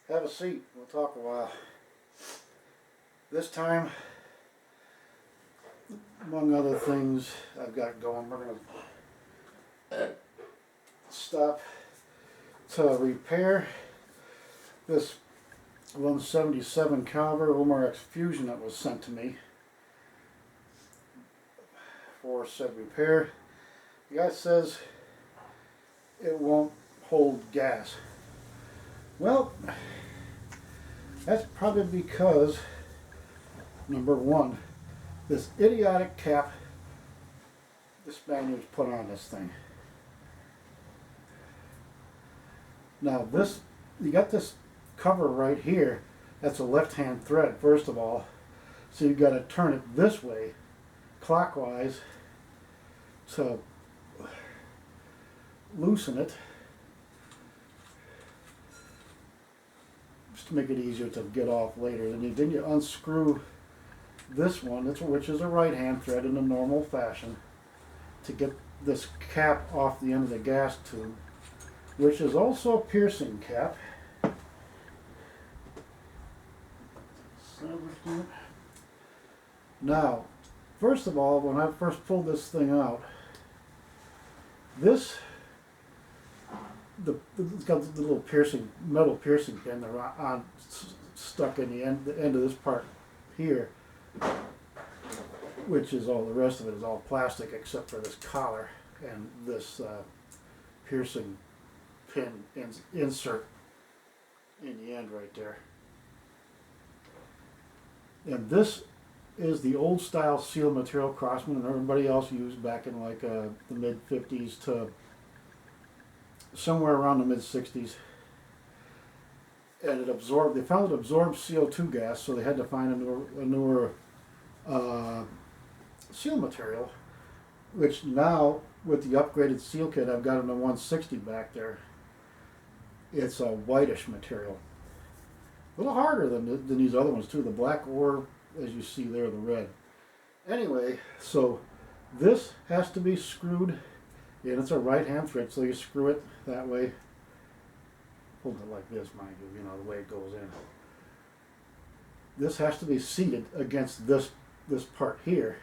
Have a seat. We'll talk a while. This time, among other things I've got going, we're going to stop to repair this 177 caliber Umarex Fusion that was sent to me for said repair. The guy says it won't hold gas. Well, that's probably because, number one, this idiotic cap the Spaniards put on this thing. Now this, you got this cover right here, that's a left-hand thread first of all, so you've got to turn it this way, clockwise, to loosen it, just to make it easier to get off later. Then you unscrew this one, which is a right-hand thread in a normal fashion, to get this cap off the end of the gas tube, which is also a piercing cap. Now, first of all, when I first pulled this thing out, it's got the little metal piercing pin stuck in the end of this part here, which is all, the rest of it is all plastic except for this collar and this piercing pin insert in the end right there. And this is the old style seal material Crossman and everybody else used back in like the mid 50s to somewhere around the mid 60s. And they found it absorbed CO2 gas, so they had to find a newer seal material, which now with the upgraded seal kit I've got in the 160 back there, it's a whitish material. A little harder than these other ones too, the black or, as you see there, the red. Anyway, so this has to be screwed in. It's a right-hand thread, so you screw it that way. Hold it like this, mind you, the way it goes in. This has to be seated against this part here.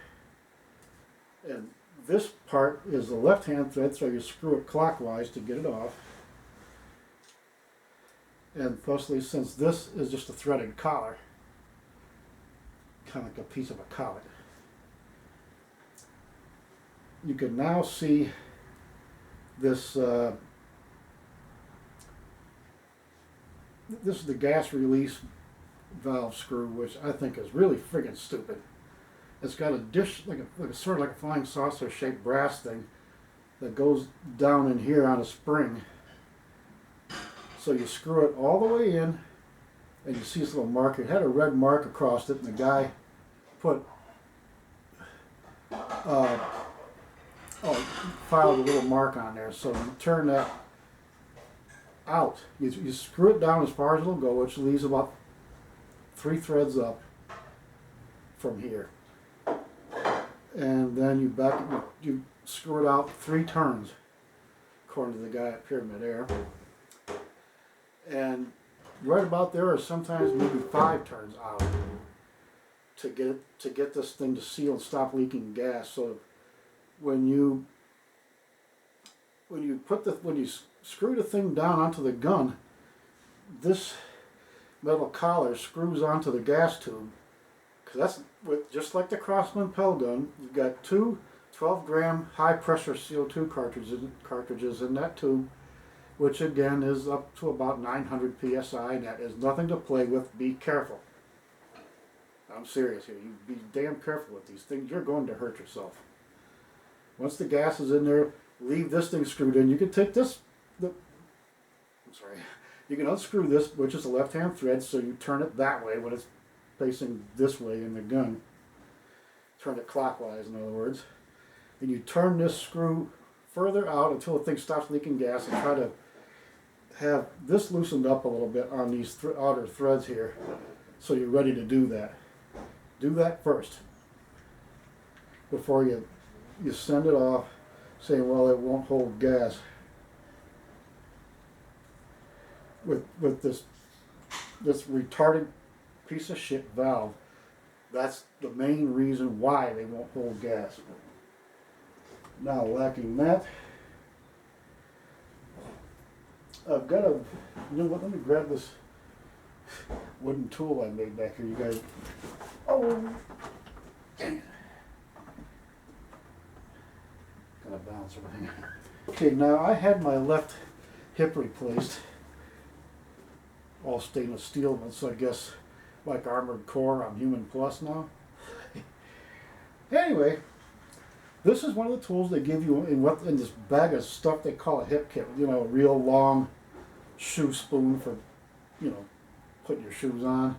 And this part is the left-hand thread, so you screw it clockwise to get it off. And thusly, since this is just a threaded collar, kind of like a piece of a collet, you can now see this. This is the gas release valve screw, which I think is really friggin' stupid. It's got a dish, sort of like a flying saucer shaped brass thing that goes down in here on a spring. So you screw it all the way in, and you see this little mark. It had a red mark across it, and the guy put filed a little mark on there. So you turn that out. You screw it down as far as it'll go, which leaves about 3 threads up from here. And then you screw it out 3 turns, according to the guy at Pyramid Air. And right about there, or sometimes maybe 5 turns out, to get this thing to seal and stop leaking gas. So when you screw the thing down onto the gun, this metal collar screws onto the gas tube, because that's just like the Crossman Pell gun. You've got 2 12-gram high-pressure CO2 cartridges in that tube, which again is up to about 900 psi, and that is nothing to play with. Be careful. I'm serious here. You be damn careful with these things. You're going to hurt yourself. Once the gas is in there, leave this thing screwed in. You can take you can unscrew this, which is a left-hand thread, so you turn it that way when it's facing this way in the gun. Turn it clockwise, in other words. And you turn this screw further out until the thing stops leaking gas, and try to have this loosened up a little bit on these outer threads here, so you're ready to do that. Do that first before you send it off saying, well, it won't hold gas. With this this retarded piece of shit valve. That's the main reason why they won't hold gas. Now, lacking that, I've got a, you know what, let me grab this wooden tool I made back here, you guys. Oh, dang it. Gonna bounce everything. Okay, now I had my left hip replaced, all stainless steel, so I guess like Armored Core, I'm Human Plus now. Anyway, this is one of the tools they give you in this bag of stuff they call a hip kit. You know, a real long shoe spoon for, you know, putting your shoes on,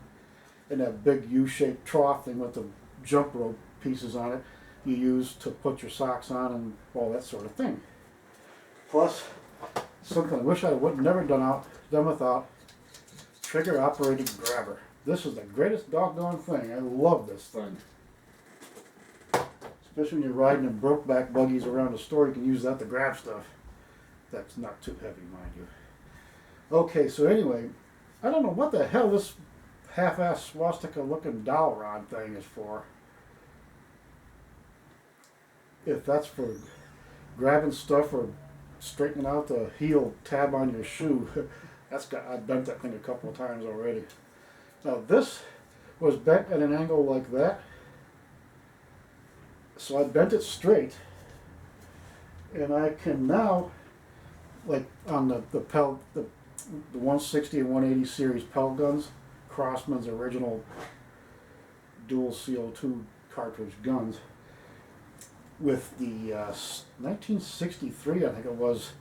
and that big U-shaped trough thing with the jump rope pieces on it you use to put your socks on and all that sort of thing. Plus, something I wish I would never done without, trigger operated grabber. This is the greatest doggone thing. I love this thing. Especially when you're riding in broke-back buggies around the store, you can use that to grab stuff. That's not too heavy, mind you. Okay, so anyway, I don't know what the hell this half-ass swastika-looking dowel rod thing is for. If that's for grabbing stuff or straightening out the heel tab on your shoe, I've bent that thing a couple of times already. Now this was bent at an angle like that, so I bent it straight, and I can now, like on the 160 and 180 series pellet guns, Crossman's original dual CO2 cartridge guns, with the 1963, I think it was,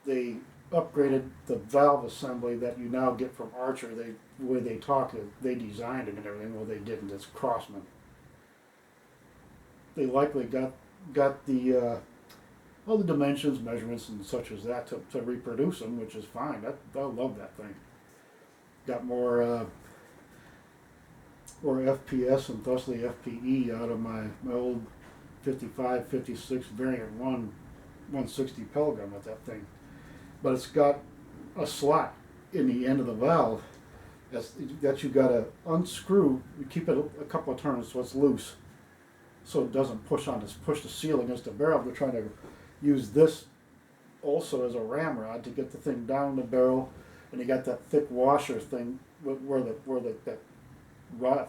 they upgraded the valve assembly that you now get from Archer. The way they talk, they designed it and everything. Well, they didn't. It's Crossman. They likely got the all the dimensions, measurements, and such as that to reproduce them, which is fine. I love that thing. Got more FPS and thusly FPE out of my old 55, 56 variant 160 pellet gun with that thing. But it's got a slot in the end of the valve that you got to unscrew. You keep it a couple of turns so it's loose, so it doesn't push the seal against the barrel. We're trying to use this also as a ramrod to get the thing down the barrel, and you got that thick washer thing where that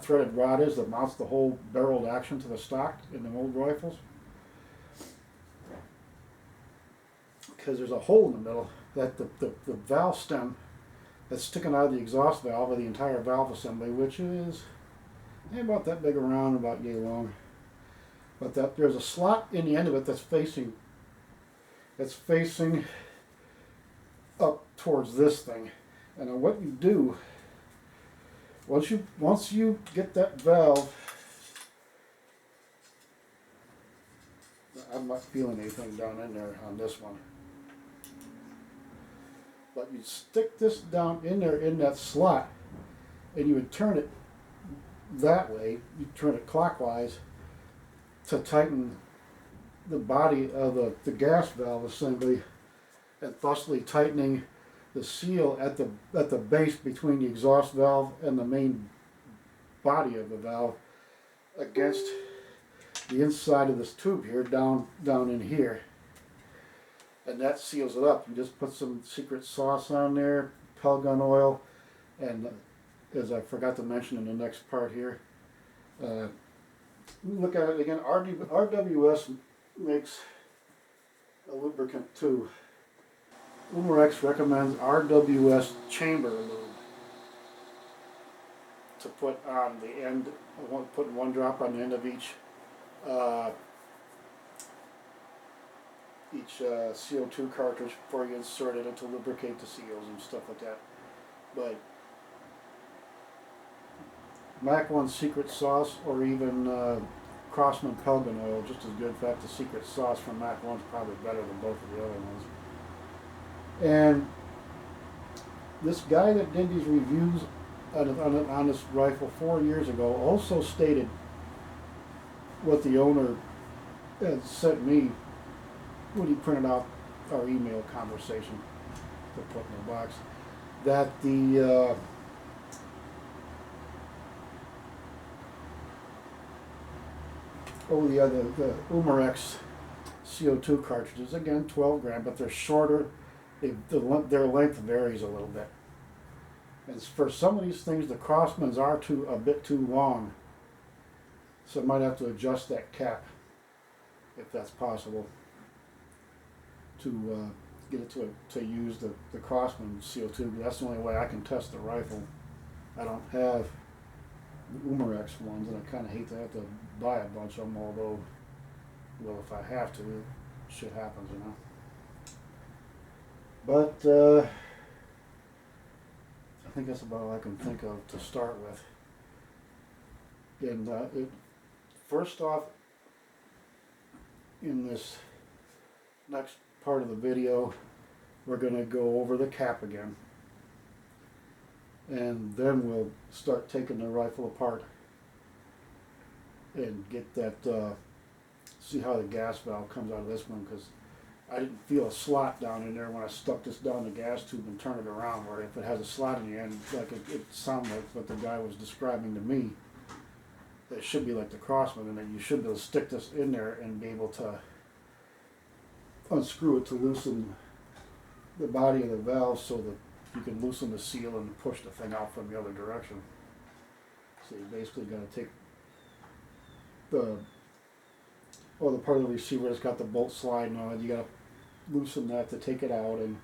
threaded rod is that mounts the whole barreled action to the stock in the old rifles. Because there's a hole in the middle that the valve stem that's sticking out of the exhaust valve of the entire valve assembly, which is about that big around, about yay long. But there's a slot in the end of it that's facing up towards this thing. And then what you do, once you get that valve, I'm not feeling anything down in there on this one. But you stick this down in there in that slot, and you would turn it that way. You turn it clockwise to tighten the body of the gas valve assembly, and thusly tightening the seal at the base between the exhaust valve and the main body of the valve against the inside of this tube here, down in here. And that seals it up. You just put some secret sauce on there, pellet gun oil, and as I forgot to mention in the next part here, look at it again. RWS makes a lubricant too. Umarex recommends RWS chamber lube to put on the end, putting one drop on the end of each CO2 cartridge before you insert it to lubricate the seals and stuff like that. But Mac 1 secret sauce, or even Crossman pellet gun oil, just as good. In fact, the secret sauce from Mac 1 is probably better than both of the other ones. And this guy that did these reviews on this rifle 4 years ago also stated what the owner had sent me when he printed out our email conversation to put in the box, that Oh, the Umarex CO2 cartridges, again 12 gram, but they're shorter. Their length varies a little bit. And for some of these things, the Crossmans are a bit too long. So I might have to adjust that cap, if that's possible, to get it to use the Crossman CO2. That's the only way I can test the rifle. I don't have the Umarex ones, and I kind of hate to have to buy a bunch of them, although, well, if I have to, shit happens, you know. But I think that's about all I can think of to start with. And first off, in this next part of the video, we're going to go over the cap again. And then we'll start taking the rifle apart and get that, see how the gas valve comes out of this one, because I didn't feel a slot down in there when I stuck this down the gas tube and turned it around, where if it has a slot in the end, like it sounded like what the guy was describing to me, that it should be like the Crossman, and that you should be able to stick this in there and be able to unscrew it to loosen the body of the valve so that you can loosen the seal and push the thing out from the other direction. So you basically got to take the part of the receiver that's got the bolt sliding on it. You got to loosen that to take it out, and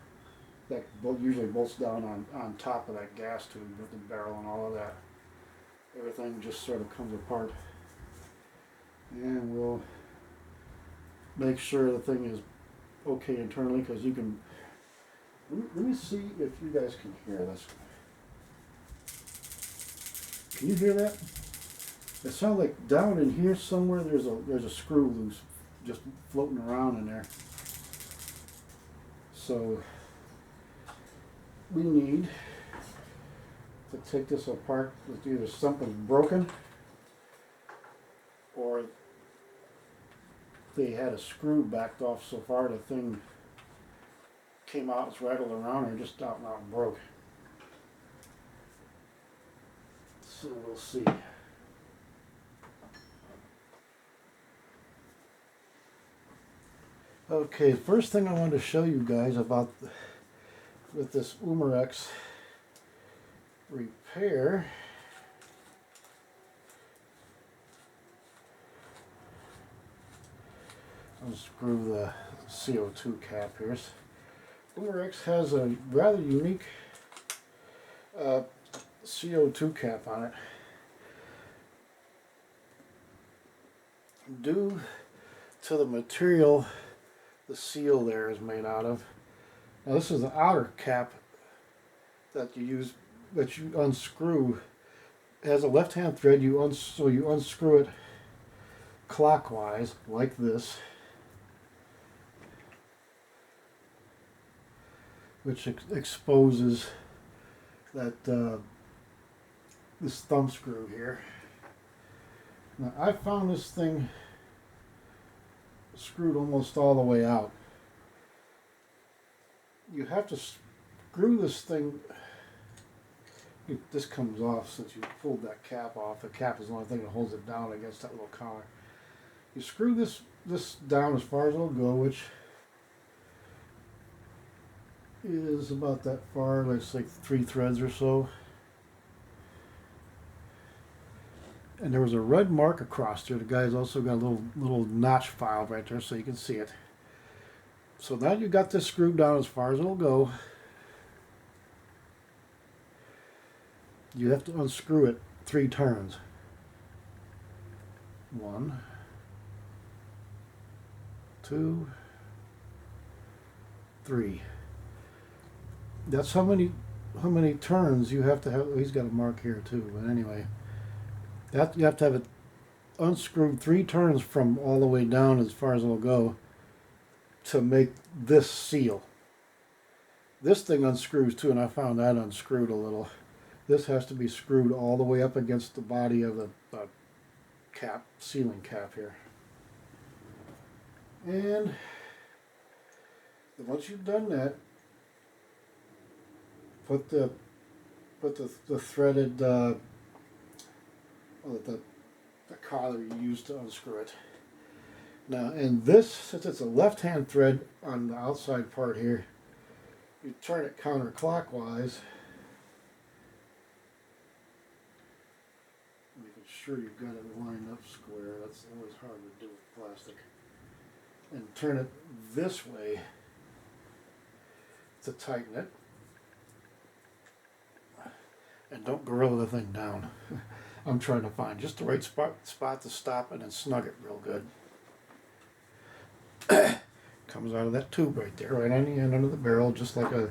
that bolt usually bolts down on top of that gas tube with the barrel and all of that. Everything just sort of comes apart, and we'll make sure the thing is okay internally, because you can. Let me see if you guys can hear this. Can you hear that? It sounds like down in here somewhere there's a screw loose, just floating around in there. So we need to take this apart with either something broken, or they had a screw backed off so far the thing came out, it's rattled around, or just out and out broke. So we'll see. Okay, first thing I wanted to show you guys about with this Umarex repair. Unscrew the CO2 cap here. Umarex has a rather unique CO2 cap on it. Due to the material the seal there is made out of. Now this is the outer cap that you use, that you unscrew. It has a left-hand thread, so you unscrew it clockwise like this, which exposes that this thumb screw here. Now I found this thing screwed almost all the way out. You have to screw this thing. This comes off since you pulled that cap off. The cap is the only thing that holds it down against that little collar. You screw this down as far as it'll go, which is about that far. It's like 3 threads or so. And there was a red mark across there. The guy's also got a little notch file right there so you can see it. So now you got this screwed down as far as it'll go. You have to unscrew it 3 turns. 1, 2, 3. That's how many turns you have to have. He's got a mark here too, but anyway. You have to have it unscrewed 3 turns from all the way down as far as it'll go to make this seal. This thing unscrews too, and I found that unscrewed a little. This has to be screwed all the way up against the body of the cap, sealing cap here. And once you've done that, put the threaded the collar you used to unscrew it Now, and this, since it's a left-hand thread on the outside part here, you turn it counterclockwise. Making sure you've got it lined up square. That's always hard to do with plastic. And turn it this way to tighten it. And don't gorilla the thing down. I'm trying to find just the right spot to stop it and snug it real good. Comes out of that tube right there, right on the end under the barrel, just like a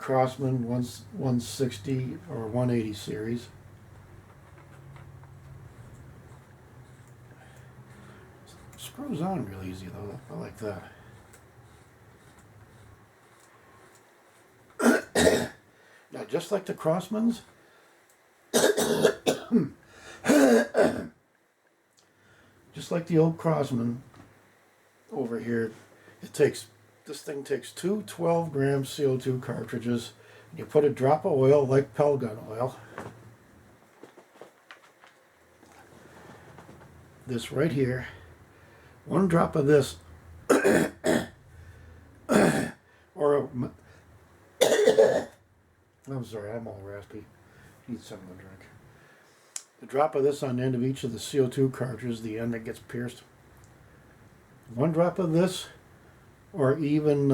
Crosman 160 or 180 series. Screws on real easy though. I like that. Now, just like the Crossmans, just like the old Crossman over here, this thing takes two 12-gram CO2 cartridges. You put a drop of oil like Pelgun oil. This right here. One drop of this, or I'm sorry, I'm all raspy. Need something to drink. A drop of this on the end of each of the CO2 cartridges, the end that gets pierced. One drop of this, or even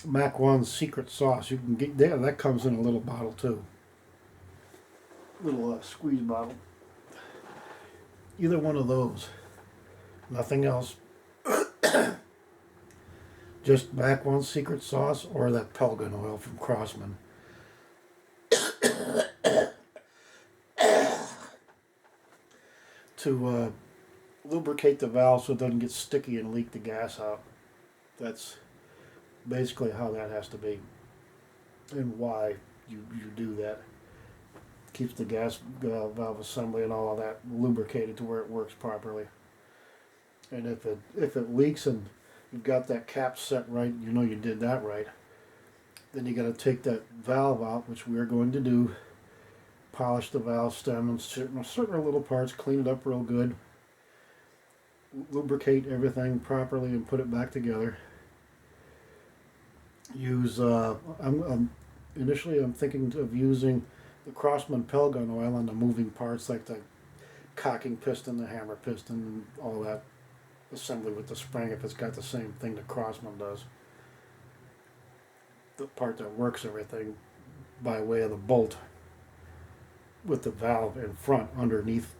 Mac 1's secret sauce. You can get there. That comes in a little bottle too. Little squeeze bottle. Either one of those. Nothing else. Just Mac 1's secret sauce or that Pelgun oil from Crossman. To lubricate the valve so it doesn't get sticky and leak the gas out. That's basically how that has to be, and why you do that. Keeps the gas valve assembly and all of that lubricated to where it works properly. And if it leaks and you've got that cap set right, you know you did that right. Then you got to take that valve out, which we are going to do. Polish the valve stem and certain little parts, clean it up real good, lubricate everything properly, and put it back together. Use initially I'm thinking of using the Crossman Pelgun oil on the moving parts like the cocking piston, the hammer piston, and all that assembly with the spring if it's got the same thing the Crossman does. The part that works everything by way of the bolt with the valve in front underneath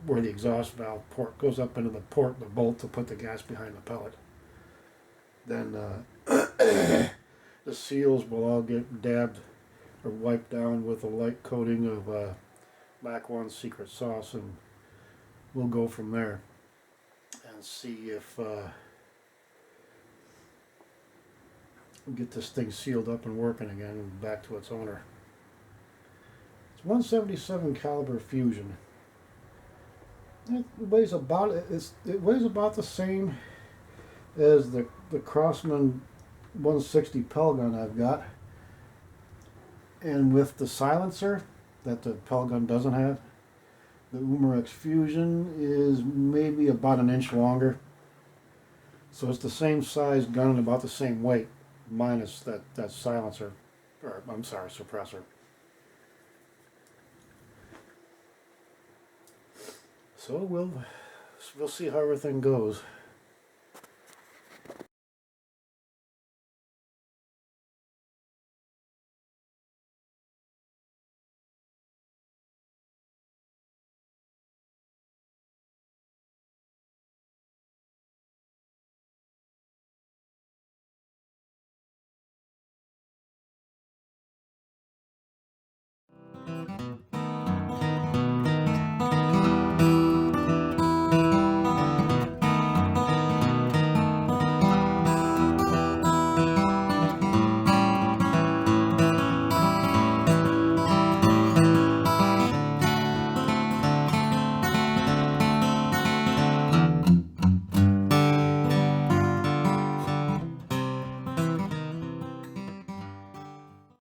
where the exhaust valve port goes up into the port, the bolt to put the gas behind the pellet. Then the seals will all get dabbed or wiped down with a light coating of Mac 1's secret sauce, and we'll go from there and see if we get this thing sealed up and working again and back to its owner. It's 177 caliber Fusion. It weighs about the same as the Crossman 160 Pelgun I've got, and with the silencer that the Pelgun doesn't have, the Umarex Fusion is maybe about an inch longer. So it's the same size gun and about the same weight, minus that silencer, or I'm sorry, suppressor. So we'll see how everything goes.